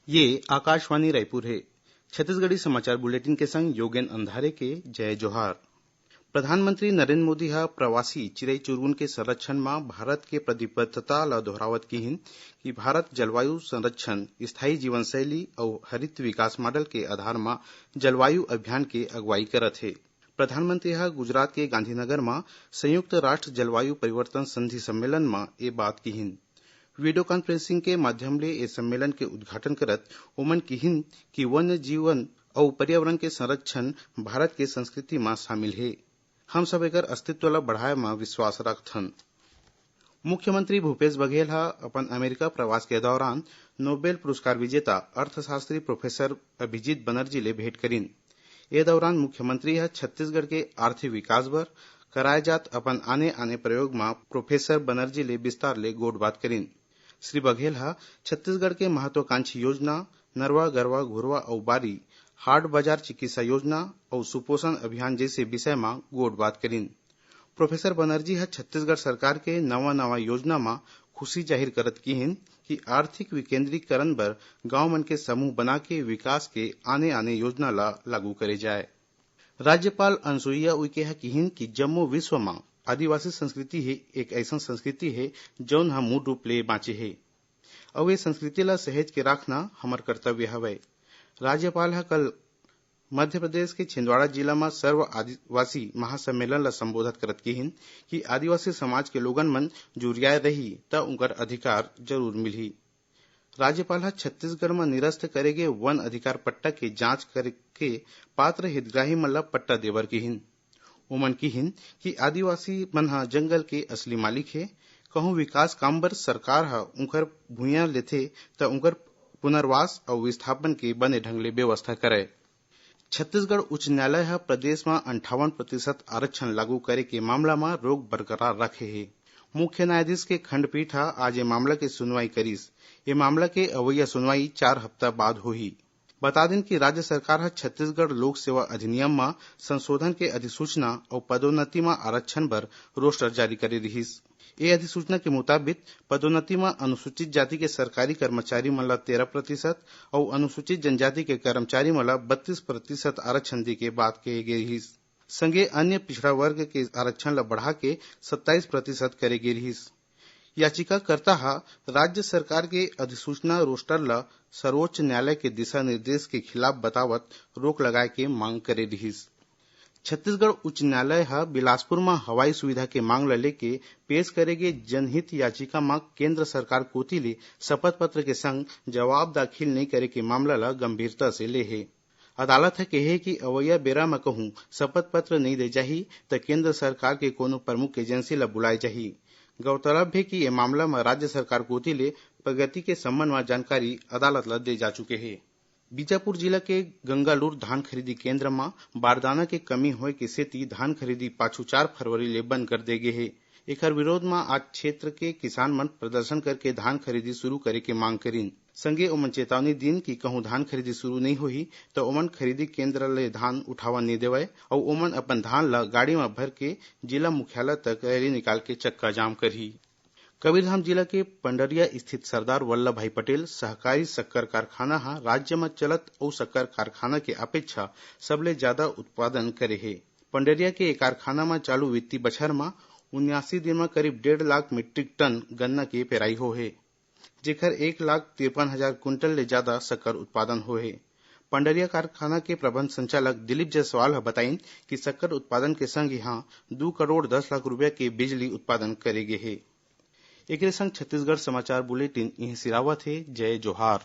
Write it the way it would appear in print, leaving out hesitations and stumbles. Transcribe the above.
ये आकाशवाणी रायपुर है। छत्तीसगढ़ी समाचार बुलेटिन के संग योगेन अंधारे के जय जोहार। प्रधानमंत्री नरेंद्र मोदी हा प्रवासी चिरई चुरगुन के संरक्षण में भारत के प्रतिबद्धता ल दोहरावत किहिन कि भारत जलवायु संरक्षण, स्थायी जीवन शैली और हरित विकास मॉडल के आधार में जलवायु अभियान के अगुवाई करत है। प्रधानमंत्री हा गुजरात के गांधीनगर में संयुक्त राष्ट्र जलवायु परिवर्तन संधि सम्मेलन में ये बात किहिन। वीडियो कॉन्फ्रेंसिंग के माध्यम ले ये सम्मेलन के उद्घाटन करत ओमन किहिन कि वन्य जीवन और पर्यावरण के संरक्षण भारत के संस्कृति में शामिल है। हम सब एकर अस्तित्व ला बढ़ाए में विश्वास रखथन। मुख्यमंत्री भूपेश बघेल हा अपन अमेरिका प्रवास के दौरान नोबेल पुरस्कार विजेता अर्थशास्त्री प्रोफेसर अभिजीत बनर्जी ले भेंट करीन। ए दौरान मुख्यमंत्री हा छत्तीसगढ़ के आर्थिक विकास बर कराए जात अपन आने प्रयोग में प्रोफेसर बनर्जी ले विस्तार ले गोट बात करीन। श्री बघेल हा छत्तीसगढ़ के महत्वाकांक्षी योजना नरवा गरवा घुरवा और बारी, हाट बाजार चिकित्सा योजना और सुपोषण अभियान जैसे विषय में गोट बात करीन। प्रोफेसर बनर्जी हा छत्तीसगढ़ सरकार के नवा योजना में खुशी जाहिर करत किहिन कि आर्थिक विकेंद्रीकरण बर गांव मन के समूह बना के विकास के आने योजना ला लागू करे जाए। राज्यपाल अनुसुईया उइके हा किहिन कि जम्मो विश्व में आदिवासी संस्कृति है एक ऐसा संस्कृति है जौन हा मूल रूप ले बाँचे है और ये संस्कृति ला सहेज के रखना हमार कर्तव्य हवय। राज्यपाल हा कल मध्य प्रदेश के छिंदवाड़ा जिला में सर्व आदिवासी महासम्मेलन ला संबोधित करत किहिन कि आदिवासी समाज के लोगन मन जुरियाए रही त उनकर अधिकार जरूर मिलही। राज्यपाल हा छत्तीसगढ़ में निरस्त करेगे वन अधिकार पट्टा के जांच करके पात्र हितग्राही मन ला पट्टा देवर किहिन। ओमन किहिन कि आदिवासी मन हा जंगल के असली मालिक है। कहूं विकास काम बर सरकार हा उनकर भूइयां लेथे त उनकर पुनर्वास और विस्थापन के बने ढंग ले व्यवस्था करे। छत्तीसगढ़ उच्च न्यायालय हा प्रदेश में 58% आरक्षण लागू करे के मामला में रोक बरकरार रखे है। मुख्य न्यायाधीश के खंडपीठ हा आज ये मामला के सुनवाई करीस। ये मामला के अवैया सुनवाई 4 हफ्ता बाद होही। बता दें कि राज्य सरकार हा छत्तीसगढ़ लोक सेवा अधिनियम में संशोधन के अधिसूचना और पदोन्नति में आरक्षण बर रोस्टर जारी करे रहीस। ये अधिसूचना के मुताबिक पदोन्नति में अनुसूचित जाति के सरकारी कर्मचारी मन ला 13% और अनुसूचित जनजाति के कर्मचारी मन ला 32% आरक्षण दे के बात कहे गई रहीस। संगे अन्य पिछड़ा वर्ग के आरक्षण ला बढ़ा के 27% करे गई रहीस। याचिकाकर्ता हा राज्य सरकार के अधिसूचना रोस्टर ला सर्वोच्च न्यायालय के दिशा निर्देश के खिलाफ बतावत रोक लगाए के मांग करे रहीस। छत्तीसगढ़ उच्च न्यायालय हा बिलासपुर में हवाई सुविधा के मांग ला लेके पेश करेगे जनहित याचिका में केंद्र सरकार कोती ले शपथ पत्र के संग जवाब दाखिल नहीं करे के मामला ला गंभीरता से ले है। अदालत हा कहे कि अवैया बेरा में कहूं शपथ पत्र नहीं दे जाही त केंद्र सरकार के कोनो प्रमुख एजेंसी ला बुलाए जाही। गौरतलब है कि ये मामला में राज्य सरकार कोती ले प्रगति के संबंध में जानकारी अदालत ला दे जा चुके हैं। बीजापुर जिला के गंगालूर धान खरीदी केंद्र में बारदाना के कमी होए के सेती धान खरीदी पाछू 4 फरवरी ले बंद कर दे गे है। एकर विरोध में आज क्षेत्र के किसान मन प्रदर्शन करके धान खरीदी शुरू करे के मांग करीन। संगे ओमन चेतावनी दिन कि कहूं धान खरीदी शुरू नहीं होही तो ओमन खरीदी केंद्र ले धान उठावा नहीं देवय और ओमन अपन धान ला गाड़ी में भर के जिला मुख्यालय तक रैली निकाल के चक्का जाम करही। कबीरधाम जिला के पंडरिया स्थित सरदार वल्लभ भाई पटेल सहकारी शक्कर कारखाना हा राज्य में चलत और शक्कर कारखाना के अपेक्षा सबले ज्यादा उत्पादन करे है। पंडरिया के एक कारखाना में चालू वित्तीय बछर में 79 दिन में करीब 1.5 लाख मीट्रिक टन गन्ना के पेराई हो है, जेकर 1,53,000 कुंटल ले ज्यादा शक्कर उत्पादन हो है। पंडरिया कारखाना के प्रबंध संचालक दिलीप जायसवाल बताइन कि शक्कर उत्पादन के संग यहाँ 2 करोड़ 10 लाख रुपया के बिजली उत्पादन करे गे है। एक संग छत्तीसगढ़ समाचार बुलेटिन यही सिरावत है। जय जोहार।